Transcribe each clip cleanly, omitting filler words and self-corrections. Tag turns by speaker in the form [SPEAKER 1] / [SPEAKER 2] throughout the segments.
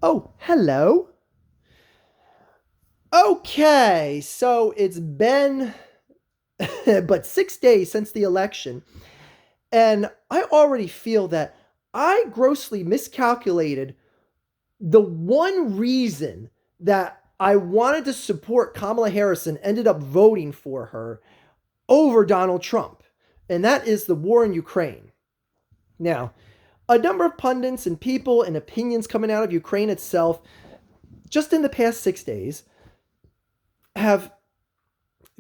[SPEAKER 1] Oh, hello. Okay, so it's been but 6 days since the election, and I already feel that I grossly miscalculated the one reason that I wanted to support Kamala Harris and ended up voting for her over Donald Trump, and that is the war in Ukraine. Now, a number of pundits and people and opinions coming out of Ukraine itself just in the past 6 days have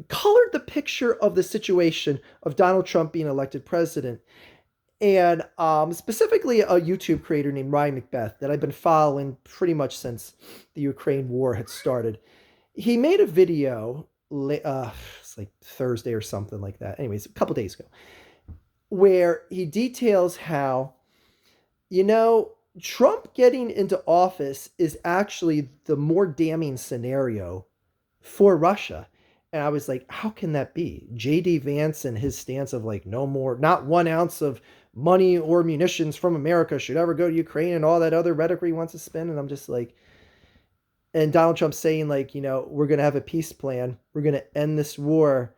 [SPEAKER 1] colored the picture of the situation of Donald Trump being elected president. And specifically, a YouTube creator named Ryan Macbeth that I've been following pretty much since the Ukraine war had started. He made a video, it's like Thursday or something like that. Anyways, a couple days ago, where he details how, you know, Trump getting into office is actually the more damning scenario for Russia. And I was like, how can that be? J.D. Vance and his stance of like, no more, not 1 ounce of money or munitions from America should ever go to Ukraine and all that other rhetoric he wants to spin. And I'm just like, and Donald Trump saying like, we're going to have a peace plan. We're going to end this war.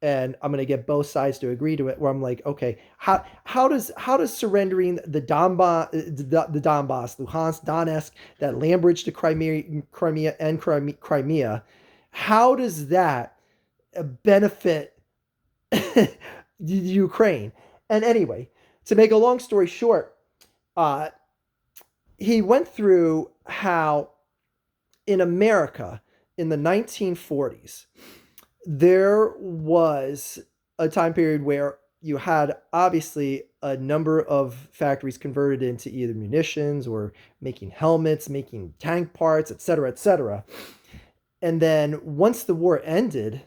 [SPEAKER 1] And I'm going to get both sides to agree to it. Where I'm like, okay, how does surrendering the Donbass, Luhansk, Donetsk, that land bridge to Crimea, how does that benefit Ukraine? And anyway, to make a long story short, uh, he went through how in America in the 1940s, there was a time period where you had obviously a number of factories converted into either munitions or making helmets, making tank parts, et cetera, et cetera. And then once the war ended,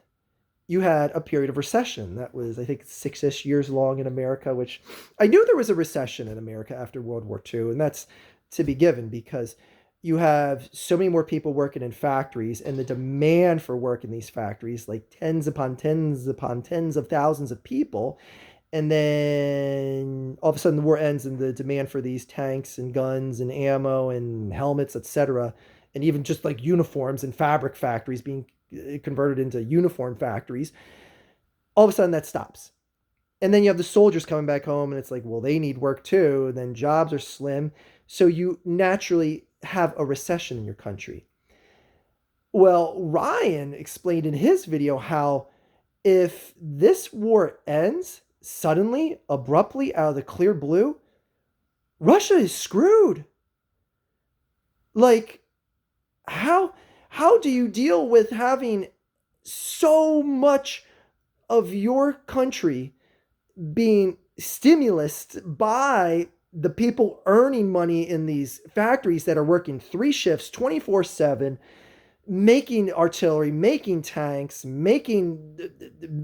[SPEAKER 1] you had a period of recession that was, I think, 6-ish years long in America, which I knew there was a recession in America after World War II. And that's to be given because you have so many more people working in factories and the demand for work in these factories, like tens upon tens upon tens of thousands of people. And then all of a sudden the war ends and the demand for these tanks and guns and ammo and helmets, etc., and even just like uniforms and fabric factories being converted into uniform factories, all of a sudden that stops. And then you have the soldiers coming back home and it's like, well, they need work too. And then jobs are slim. So you naturally have a recession in your country. Well, Ryan explained in his video how if this war ends suddenly, abruptly, out of the clear blue, Russia is screwed. Like, how do you deal with having so much of your country being stimulated by the people earning money in these factories that are working 3 shifts 24/7, making artillery, making tanks, making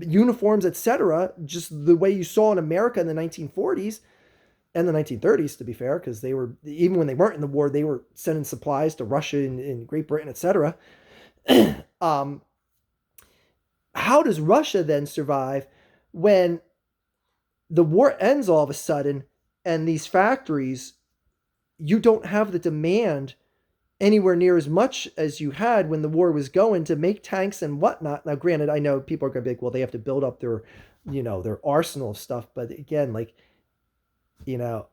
[SPEAKER 1] uniforms, etc., just the way you saw in America in the 1940s and the 1930s, to be fair, because they were, even when they weren't in the war, they were sending supplies to Russia and Great Britain, etc. um, how does Russia then survive when the war ends all of a sudden and these factories, you don't have the demand anywhere near as much as you had when the war was going to make tanks and whatnot? Now, granted, I know people are going to be like, well, they have to build up their, their arsenal of stuff. But again, like, you know,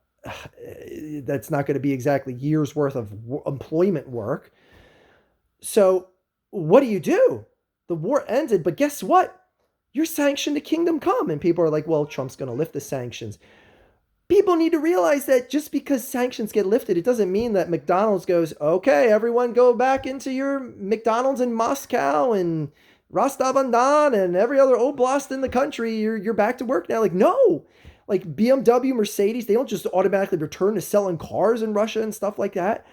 [SPEAKER 1] that's not going to be exactly years worth of employment work. So what do? The war ended, but guess what? You're sanctioned to kingdom come. And people are like, well, Trump's going to lift the sanctions. People need to realize that just because sanctions get lifted, it doesn't mean that McDonald's goes, okay, everyone go back into your McDonald's in Moscow and Rostov-on-Don and every other oblast in the country. You're back to work now. Like, no. Like BMW, Mercedes, they don't just automatically return to selling cars in Russia and stuff like that.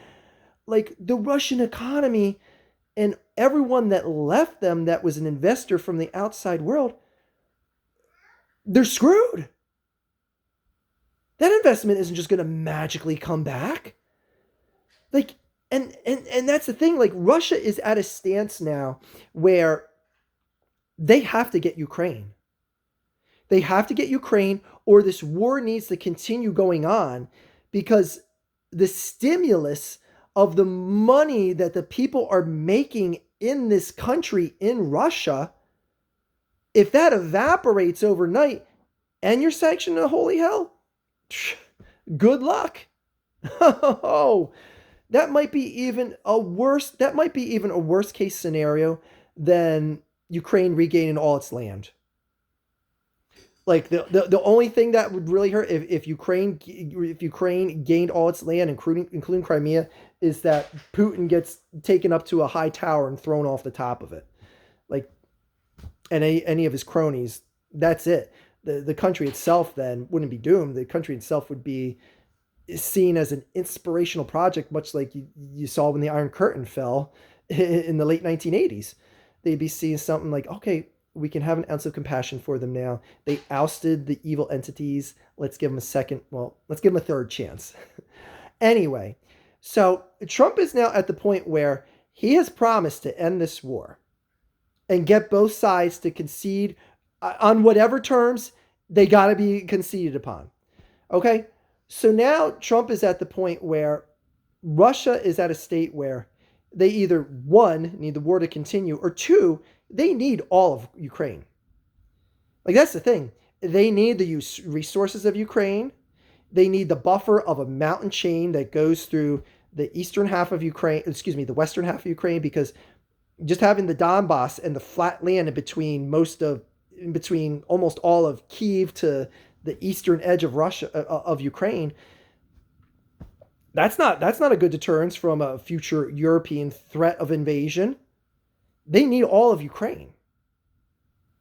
[SPEAKER 1] Like the Russian economy and everyone that left them that was an investor from the outside world, they're screwed. That investment isn't just going to magically come back. Like, and that's the thing. Like, Russia is at a stance now where they have to get Ukraine. They have to get Ukraine, or this war needs to continue going on because the stimulus of the money that the people are making in this country, in Russia, if that evaporates overnight and you're sanctioned to holy hell, good luck. Oh, that might be even a worse case scenario than Ukraine regaining all its land. Like the only thing that would really hurt if Ukraine gained all its land, including Crimea, is that Putin gets taken up to a high tower and thrown off the top of it, like, and any of his cronies. That's it. The country itself then wouldn't be doomed. The country itself would be seen as an inspirational project, much like you saw when the Iron Curtain fell in the late 1980s. They'd be seeing something like, okay, we can have an ounce of compassion for them now. They ousted the evil entities. Let's give them let's give them a third chance. Anyway, so Trump is now at the point where he has promised to end this war and get both sides to concede on whatever terms they got to be conceded upon. Okay? So now Trump is at the point where Russia is at a state where they either, one, need the war to continue, or two, they need all of Ukraine. Like, that's the thing. They need the resources of Ukraine. They need the buffer of a mountain chain that goes through the western half of Ukraine, because just having the Donbass and the flat land in between almost all of Kyiv to the eastern edge of Russia, of Ukraine, that's not a good deterrence from a future European threat of invasion. They need all of Ukraine.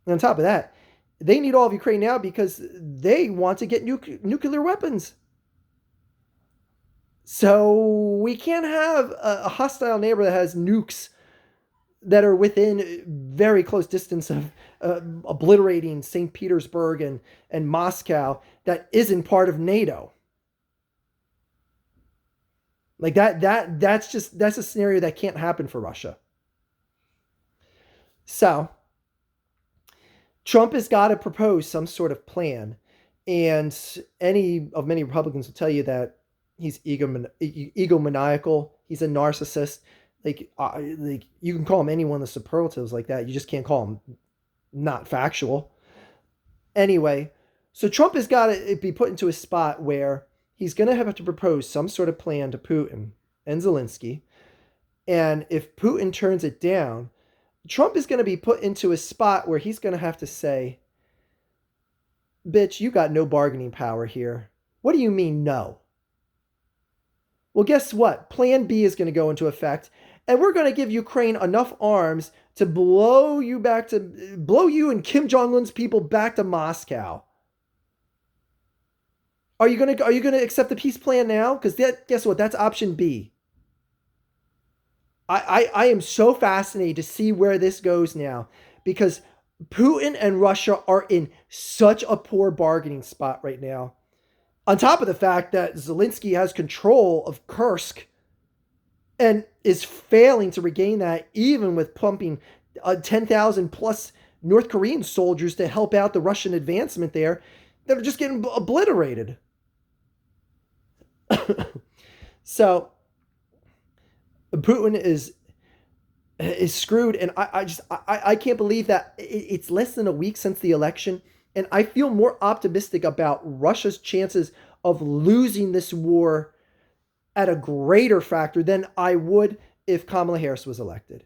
[SPEAKER 1] And on top of that, they need all of Ukraine now because they want to get nuclear weapons. So we can't have a hostile neighbor that has nukes that are within very close distance of obliterating St. Petersburg and Moscow that isn't part of NATO. Like that's a scenario that can't happen for Russia. So Trump has got to propose some sort of plan, and many Republicans will tell you that he's egomaniacal. He's a narcissist. Like you can call him any one of the superlatives like that. You just can't call him not factual. Anyway, so Trump has got to be put into a spot where he's going to have to propose some sort of plan to Putin and Zelensky. And if Putin turns it down, Trump is going to be put into a spot where he's going to have to say, bitch, you got no bargaining power here. What do you mean no? Well, guess what? Plan B is going to go into effect, and we're going to give Ukraine enough arms to blow you and Kim Jong-un's people back to Moscow. Are you going to accept the peace plan now? Because guess what? That's option B. I am so fascinated to see where this goes now, because Putin and Russia are in such a poor bargaining spot right now. On top of the fact that Zelensky has control of Kursk and is failing to regain that, even with pumping 10,000 plus North Korean soldiers to help out the Russian advancement there, that are just getting obliterated. So Putin is screwed, and I can't believe that it's less than a week since the election, and I feel more optimistic about Russia's chances of losing this war at a greater factor than I would if Kamala Harris was elected.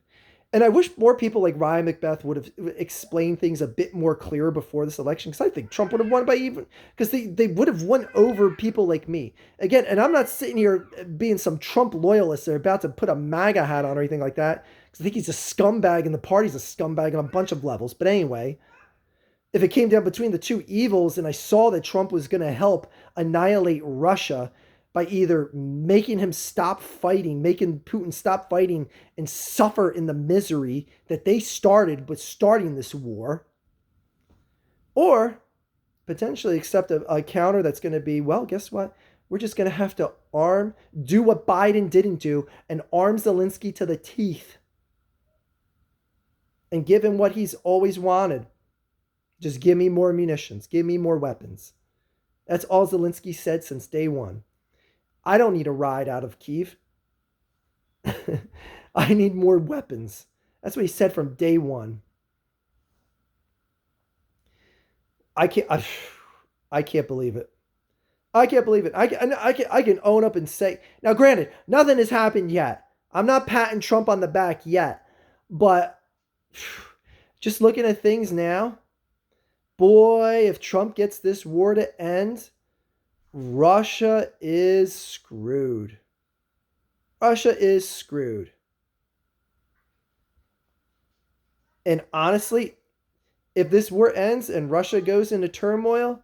[SPEAKER 1] And I wish more people like Ryan McBeth would have explained things a bit more clear before this election, because I think Trump would have won because they would have won over people like me. Again, and I'm not sitting here being some Trump loyalist that are about to put a MAGA hat on or anything like that, because I think he's a scumbag and the party's a scumbag on a bunch of levels. But anyway, if it came down between the two evils and I saw that Trump was going to help annihilate Russia by either making Putin stop fighting and suffer in the misery that they started with starting this war, or potentially accept a counter that's going to be, well, guess what? We're just going to have to do what Biden didn't do, and arm Zelensky to the teeth and give him what he's always wanted. Just give me more munitions. Give me more weapons. That's all Zelensky said since day one. I don't need a ride out of Kyiv. I need more weapons. That's what he said from day one. I can't. I can't believe it. I can't believe it. I can own up and say now. Granted, nothing has happened yet. I'm not patting Trump on the back yet, but just looking at things now, boy, if Trump gets this war to end, Russia is screwed. Russia is screwed. And honestly, if this war ends and Russia goes into turmoil,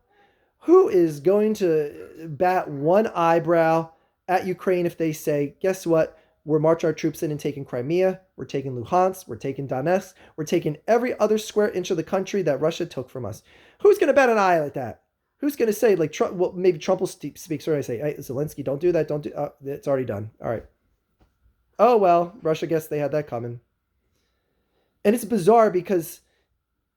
[SPEAKER 1] who is going to bat one eyebrow at Ukraine if they say, guess what? We're marching our troops in and taking Crimea. We're taking Luhansk. We're taking Donetsk. We're taking every other square inch of the country that Russia took from us. Who's going to bat an eye at that? Who's going to say, like, Trump? Well, maybe Trump will speak. Sorry, I say, hey, Zelensky, don't do that. Don't do. It's already done. All right. Oh well, Russia guessed they had that coming. And it's bizarre because,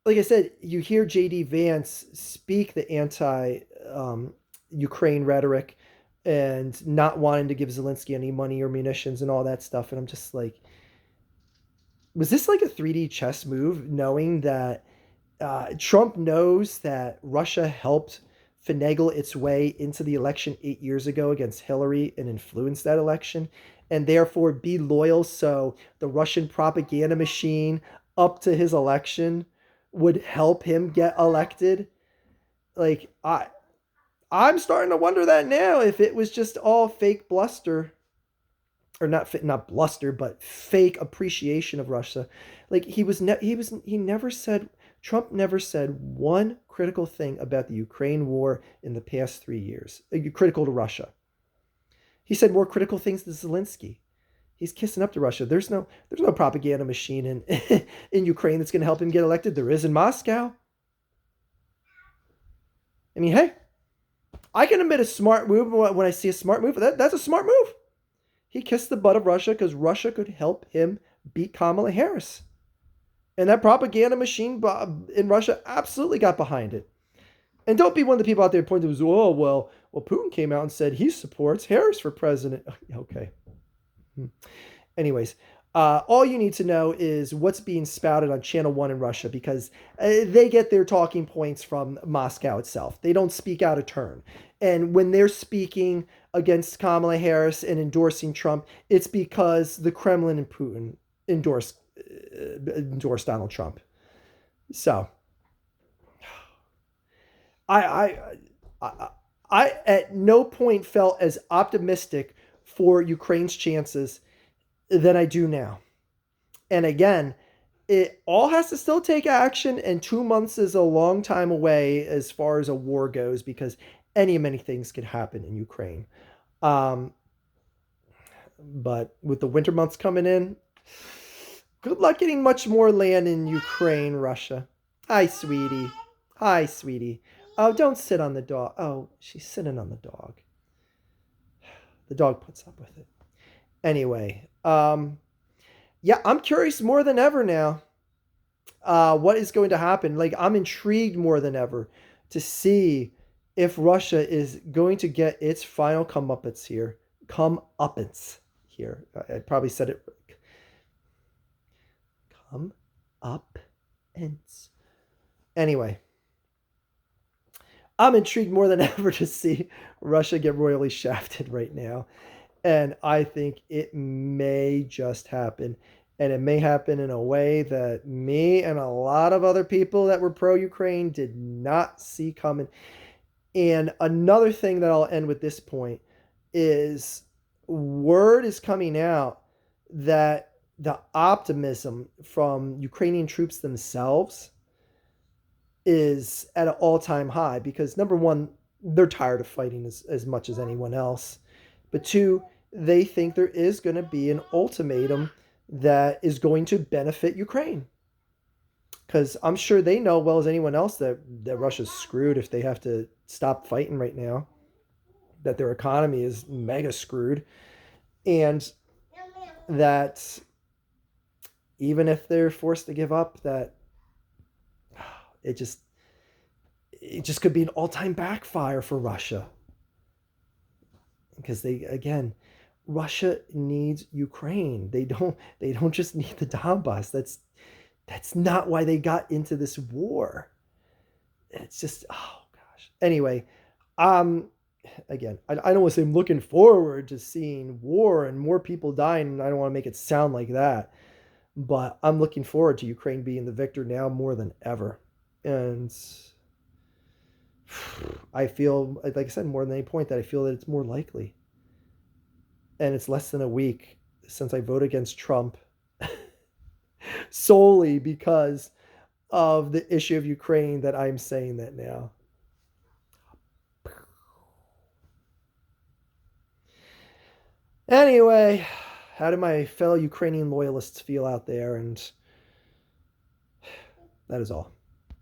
[SPEAKER 1] like I said, you hear J.D. Vance speak the anti-Ukraine rhetoric and not wanting to give Zelensky any money or munitions and all that stuff. And I'm just like, was this like a 3D chess move, knowing that Trump knows that Russia helped finagle its way into the election 8 years ago against Hillary and influence that election, and therefore be loyal so the Russian propaganda machine up to his election would help him get elected? Like I'm starting to wonder that now, if it was just all fake bluster, or not bluster, but fake appreciation of Russia. Like he never said, Trump never said one critical thing about the Ukraine war in the past 3 years, critical to Russia. He said more critical things to Zelensky. He's kissing up to Russia. There's no propaganda machine in in Ukraine that's going to help him get elected. There is in Moscow. I mean, hey, I can admit a smart move when I see a smart move. That's a smart move. He kissed the butt of Russia because Russia could help him beat Kamala Harris. And that propaganda machine in Russia absolutely got behind it. And don't be one of the people out there pointing to, oh, well, Putin came out and said he supports Harris for president. Okay. Anyways, all you need to know is what's being spouted on Channel 1 in Russia, because they get their talking points from Moscow itself. They don't speak out of turn. And when they're speaking against Kamala Harris and endorsing Trump, it's because the Kremlin and Putin endorsed Donald Trump. So I at no point felt as optimistic for Ukraine's chances than I do now. And again, it all has to still take action, and 2 months is a long time away as far as a war goes, because many things could happen in Ukraine. But with the winter months coming in, good luck getting much more land in Ukraine, Russia. Hi, sweetie. Hi, sweetie. Oh, don't sit on the dog. Oh, she's sitting on the dog. The dog puts up with it. Anyway, yeah, I'm curious more than ever now. What is going to happen? Like, I'm intrigued more than ever to see if Russia is going to get its final comeuppance here. Comeuppance here. I probably said it. Comeuppance. Anyway, I'm intrigued more than ever to see Russia get royally shafted right now. And I think it may just happen. And it may happen in a way that me and a lot of other people that were pro-Ukraine did not see coming. And another thing that I'll end with this point is, word is coming out that the optimism from Ukrainian troops themselves is at an all-time high, because number one, they're tired of fighting as much as anyone else. But two, they think there is going to be an ultimatum that is going to benefit Ukraine. Because I'm sure they know well as anyone else that Russia's screwed if they have to stop fighting right now, that their economy is mega screwed, and that even if they're forced to give up, that it just could be an all-time backfire for Russia. Because they, again, Russia needs Ukraine. They don't just need the Donbass. That's not why they got into this war. It's just, oh gosh. Anyway, um again, I don't want to say I'm looking forward to seeing war and more people dying, and I don't want to make it sound like that, but I'm looking forward to Ukraine being the victor now more than ever. And I feel, like I said, more than any point, that I feel that it's more likely. And it's less than a week since I voted against Trump solely because of the issue of Ukraine that I'm saying that now. Anyway, how do my fellow Ukrainian loyalists feel out there? And that is all.